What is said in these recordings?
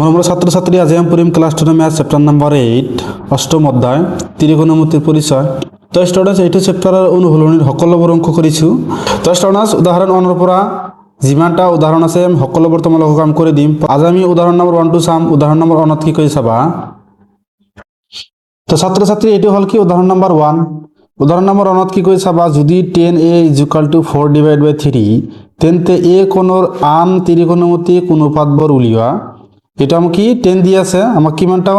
মৰমৰ ছাত্ৰ-ছাত্ৰী, আজি আমি পঢ়িম ক্লাছ 10 ম্যাথ চেপ্টাৰ নম্বৰ 8 অষ্টম অধ্যায় ত্ৰিকোণমিতিৰ পৰিচয়। তো ষ্টুডেন্টস এইটো চেপ্টাৰৰ অনুশীলনীৰ সকলোবোৰ অংক কৰিছো। তো ষ্টুডেন্টস উদাহৰণ 1 পৰা যিমানটা উদাহৰণ আছে আমি সকলোবোৰ তোমালোকক কাম কৰি দিম। আজি আমি উদাহৰণ নম্বৰ 1 টো চাম। উদাহৰণ নম্বৰ 1 ত কি কৰি চাবা। তো ছাত্ৰ-ছাত্ৰী এইটো হল কি উদাহৰণ নম্বৰ 1। উদাহৰণ নম্বৰ 1 ত কি কৰি চাবা, যদি 10a = 4/3 তেন্তে a কোণৰ আন ত্ৰিকোণমিতি অনুপাতবোৰ উলিওৱা। এটা আমাক কি 10 দি আছে, আমাক কিমানটা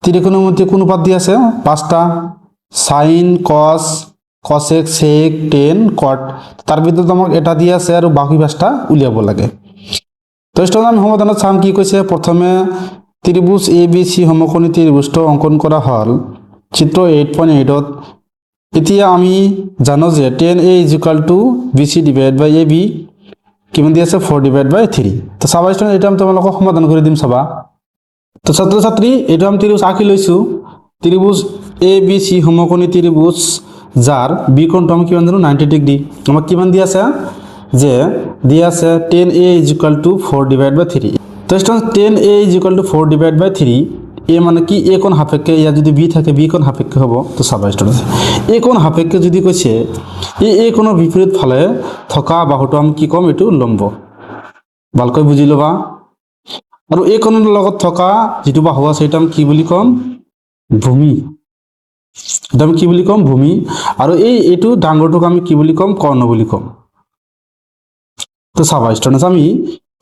ত্রিকোণমিতি কোন উপাত দি আছে 5টা, sin cos cosec sec tan cot, তার ভিতৰত আমাক এটা দি আছে আৰু বাকি 5টা উলিয়াব লাগে। তো স্টুডেন্ট আমি সমাধানত চাম কি কৈছে। প্ৰথমে ত্ৰিভুজ ABC সমকোণী ত্ৰিভুজটো অঙ্কন কৰা হল চিত্ৰ 8.8 ত। এতিয়া আমি জানো যে 10a = BC / AB কিমান দি আছে 4/3। তো চাবা স্টুডেন্ট এটা আমি তোমালোকক সমাধান কৰি দিম চাবা। তো ছাত্ৰ-ছাত্ৰী এইটো আমি ত্ৰিভুজ আঁকি লৈছো। ত্ৰিভুজ ABC সমকোণী ত্ৰিভুজ যাৰ বি কোণটো আমি কিমান জানো 90 ডিগ্ৰী। আমাক কিমান দি আছে যে দি আছে 10a = 4/3। তো স্টুডেন্ট 10a = 4/3 এ মানে কি এ কোণ সাপেক্ষে, ইয়াত যদি বি থাকে বি কোণ সাপেক্ষে হ'ব। তো চাবা স্টুডেন্ট এ কোণ সাপেক্ষে যদি কৈছে এই কোণৰ বিপৰীত ফালে থকা বাহুটো আমি কি কম, এইটো লম্ব। ভালকৈ বুজি লবা। আৰু এই কোণৰ লগত থকা যেটো বাহু আছে এটা আমি কি বুলি কম, ভূমি। এটা আমি কি বুলি কম, ভূমি। আৰু এইটো ডাঙৰটোক আমি কি বুলি কম, কৰ্ণ বুলি কম। তো চাবা স্টুডেন্টস আমি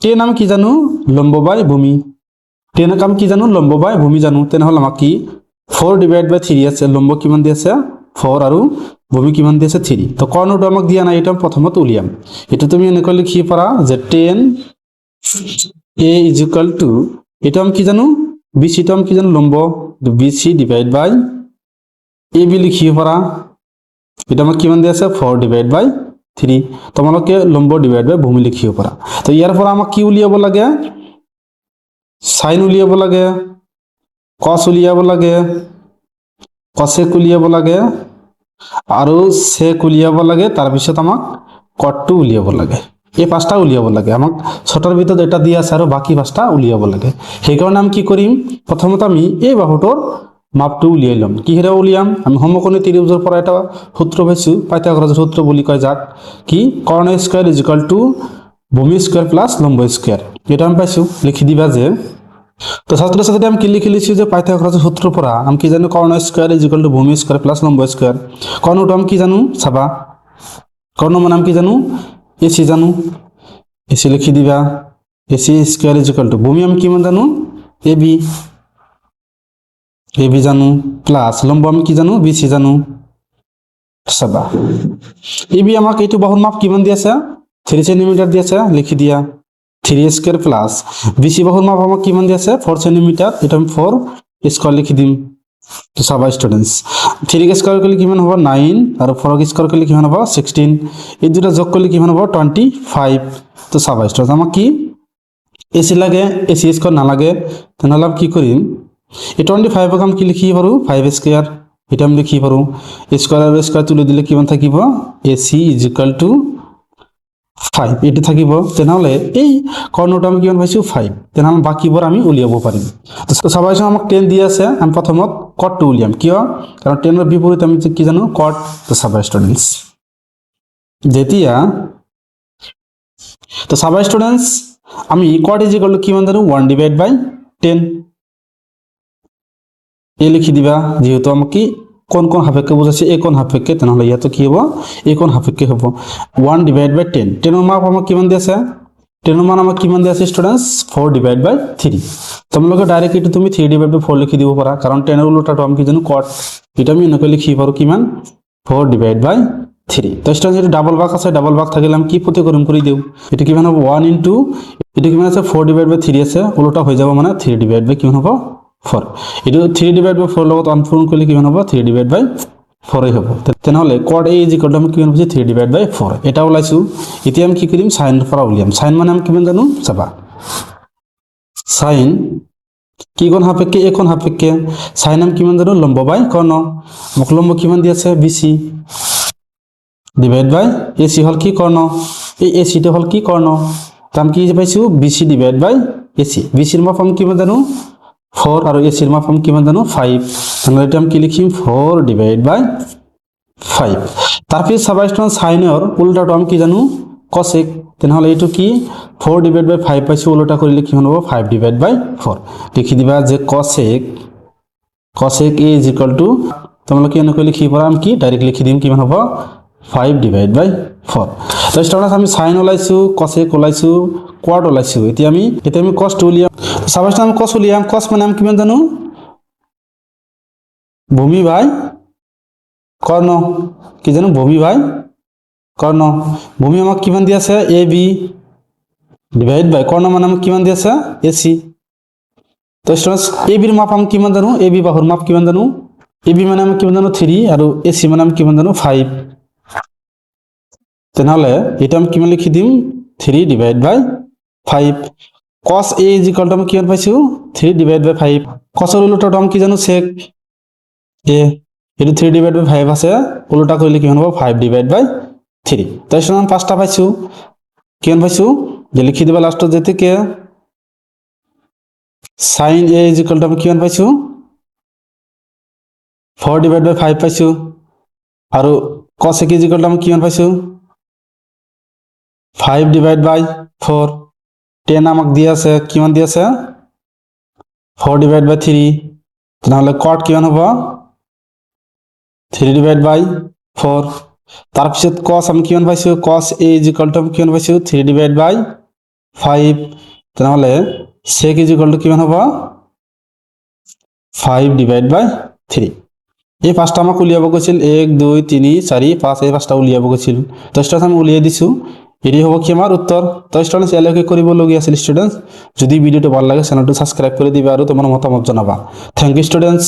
10 আমি কি জানো লম্ব বাই ভূমি, 10 আমি কি জানো লম্ব বাই ভূমি জানো। তেনেহলে আমাক কি 4/3 আছে, লম্ব কিমান দি আছে 4 আৰু ভূমি কিমান দি আছে 3। তো কৰ্ণটো আমাক দিয়া নাই, এটা প্ৰথমত উলিয়াম। এটা তুমি এনেকৈ লিখি পাৰা যে 10a = এটা আমি কি জানো BC টো আমি কি জানো লম্ব, BC / AB লিখিব পাৰা। এটা আমাক কিমান দি আছে 4/3। তোমালোকে লম্ব / ভূমি লিখিব পাৰা। তো ইয়াৰ পৰা আমাক কি উলিয়াব লাগে, sin উলিয়াব লাগে, cos উলিয়াব লাগে, cosec উলিয়াব লাগে আৰু sec উলিয়াব লাগে। তাৰপিছত আমাক cot টো উলিয়াব লাগে। এই 5টা উলিয়াব লাগে। আমাক ছটাৰ ভিতৰত এটা দি আছে আৰু বাকি 5টা উলিয়াব লাগে। সেইকাৰণে আমি কি কৰিম, প্ৰথমতে আমি এই বাহুটোৰ মাপটো উলিয়াই লম। কিহেৰে উলিয়াম, আমি সমকোণী ত্ৰিভুজৰ পৰা এটা সূত্ৰ পাইছো, পাইথাগোৰাছৰ সূত্ৰ বুলি কয় যাক, কি কৰ্ণ স্কয়াৰ = ভূমি স্কয়াৰ প্লাস লম্ব স্কয়াৰ। এটা আমি পাইছো, লিখি দিবা যে। তো ছাত্ৰ-ছাত্ৰী আমি কি লিখি লৈছো যে পাইথাগোৰাছৰ সূত্ৰৰ পৰা আমি কি জানো কৰ্ণ স্কয়াৰ = ভূমি স্কয়াৰ প্লাস লম্ব স্কয়াৰ। কৰ্ণটো আমি কি জানো চাবা, কৰ্ণ মানে আমি কি জানো AC জানো, AC লিখি দিবা। AC স্কয়ার = ভূমি আমি কিমান জানো AB জানো প্লাস লম্ব আমি কি জানো BC জানো। চাবা AB আমাক এইটো বাহুৰ মাপ কিমান দি আছে 3 সেন্টিমিটাৰ দি আছে, লিখি দিয়া 3² প্লাস BC বাহুৰ মাপ আমাক কিমান দি আছে 4 সেন্টিমিটাৰ, এটা আমি 4 স্কয়াৰ লিখি দিম। তো চাবা স্টুডেন্টস 3 স্কয়াৰ কৰিলে কিমান হ'ব 9 আৰু 4 স্কয়াৰ কৰিলে কিমান হ'ব 16। এই দুটা যোগ কৰিলে কিমান হ'ব 25। তো চাবা স্টুডেন্টস আমাক কি AC লাগে, AC স্কয়ার নালাগে। তেনেহলে কি কৰিম, এই 25 ক আমি কি লিখি পাৰো 5²। এটা আমি লিখি পাৰো স্কয়াৰ আৰু স্কয়ার তুলি দিলে কিমান থাকিব AC = 5 এটা থাকিব। তেনেহলে এই কৰ্ণটো আমি কিমান পাইছো 5। তেনেহলে বাকিবোৰ আমি উলিয়াব পাৰিম। তো চাবাইছো আমাক 10 দি আছে, আমি প্ৰথমত cot টো উলিয়াম। কিয়, কাৰণ 10 ৰ বিপৰীত আমি কি জানো cot। তো চাবা স্টুডেন্টস যেতিয়া তো চাবা স্টুডেন্টস আমি cot = কিমান জানো 1/10। এই লিখি দিবা, যেহেতু আমাক কি কোন সাপেক্ষে বুঝাইছে এই কোন সাপেক্ষে, তেনেহলে ইয়াতো কি হ'ব এই কোন সাপেক্ষে হ'ব 1/10। 10 ৰ মাপ আমাক কিমান দি আছে, 10 ৰ মান আমাক কিমান দি আছে স্টুডেন্টস 4/3। তোমালোকে ডাইৰেক্ট এইটো তুমি 3/4 লিখি দিব পাৰা, কাৰণ 10 ৰ উল্টাটো আমি কি জানো cot। এটা আমি এনেকৈ লিখি পাৰো কিমান 4/3। তো স্টুডেন্টস এটা ডাবল ভাগ আছে, ডাবল ভাগ থাকিলে আমি কি প্ৰতিকৰণ কৰি দিও, এটা কিমান হ'ব 1 * এটা কিমান আছে 4/3 আছে, উল্টা হৈ যাব মানে 3/, কিমান হ'ব 4। এটা 3/4 লগত অন্তপূৰণ কৰিলে কিমান হ'ব 3/4 হ'ব। তেনেহলে cot A = আমি কিমান পাইছো 3/4 এটা ওলাইছো। এতিয়া আমি কি কৰিম sin পৰা উলিয়াম। sin মানে আমি কিমান জানো চাবা, sin কি কোণ সাপেক্ষে এই কোণ সাপেক্ষে, sin আমি কিমান জানো লম্ব বাই কৰ্ণ। মোক লম্ব কিমান দি আছে BC / AC হল কি কৰ্ণ, এই AC টো হল কি কৰ্ণ, তো আমি কি পাইছো BC ডিভাইড বাই AC BCৰ মাপ আমি কিমান জানো 4 আৰু ACৰ মাপ আমি কিমান জানো 5 তাহলে এটা আমি কি লিখিম 4 ডিভাইড বাই 5 তারপরে চাবা স্টুডেন্ট সাইনৰ উল্টাটো আমি কি জানো cosec তেনেহলে এইটো কি 4 ডিভাইড বাই 5 পাইছো উল্টা কৰিলে কি হ'ব 5 ডিভাইড বাই 4 লিখি দিবা যে cosec A is equal to তোমরা কি এনেকৈ লিখি পাৰা আমি কি ডাইরেক্ট লিখি দিম কিমান হ'ব 5 ডিভাইড বাই 4 তো স্টুডেন্টস আমি sin ওলাইছো cosec ওলাইছো quad ওলাইছো এতিয়া আমি cos উলিয়াম চাবা স্টুডেন্ট cos উলিয়াম cos মানে আমি কিমান জানো ভূমি বাই কর্ণ কি জানো ভূমি বাই কর্ণ ভূমি আমাক কিমান দি আছে AB ডিভাইড বাই কর্ণ মানে আমাক কিমান দি আছে AC তো স্টুডেন্টস AB এর মাপ আমি কিমান জানো AB বাহুর মাপ কিমান জানো AB মানে আমি কিমান জানো 3 আৰু AC মানে আমি কিমান জানো 5 তেনেহলে এটা আমি কিমান লিখি দিম 3 divide by 5 cos A is equal to আমি কিমান পাইছো 3 ডিভাইড বাই 5 cos এর উল্টাটো আমি কি জানো sec A এটা 3 ডিভাইড বাই 5 আছে উল্টা কৰিলে কিমান হ'ব 5 ডিভাইড বাই 3 তাই শুনাম পাঁচটা পাইছো কিমান পাইছো যে লিখি দিবা লাস্টত যেতে কে sin A is equal to আমি কিমান পাইছো 4 ডিভাইড বাই 5 পাইছো আৰু cos A is equal to আমি কিমান পাইছো 5 ডিভাইড বাই 4 10 আমাক দিয়া আছে কিমান দিয়া আছে 4 ডিভাইড বাই 3 তাহলে cot কিমান হ'ব 3 ডিভাইড বাই 4 তার পিছত cos আমি কিমান পাইছো cos A is equal to আমি কিমান পাইছো 3 ডিভাইড বাই 5 তাহলে sec is equal to কিমান হ'ব 5 ডিভাইড বাই 3 এই পাঁচটা আমাক উলিয়াব কৈছিল 1 2 3 4 5 এই পাঁচটা উলিয়াব কৈছিল তো স্টুডেন্টস আমি উলিয়াই দিছো এৰি হ'ব কি আমাৰ উত্তৰ তো স্টুডেন্টস এলাকে কৰিব লগি আছিল স্টুডেন্টস যদি ভিডিওটো ভাল লাগে চ্যানেলটো সাবস্ক্ৰাইব কৰি দিবা আৰু তোমাৰ মতামত জনাবা থ্যাংক ইউ স্টুডেন্টস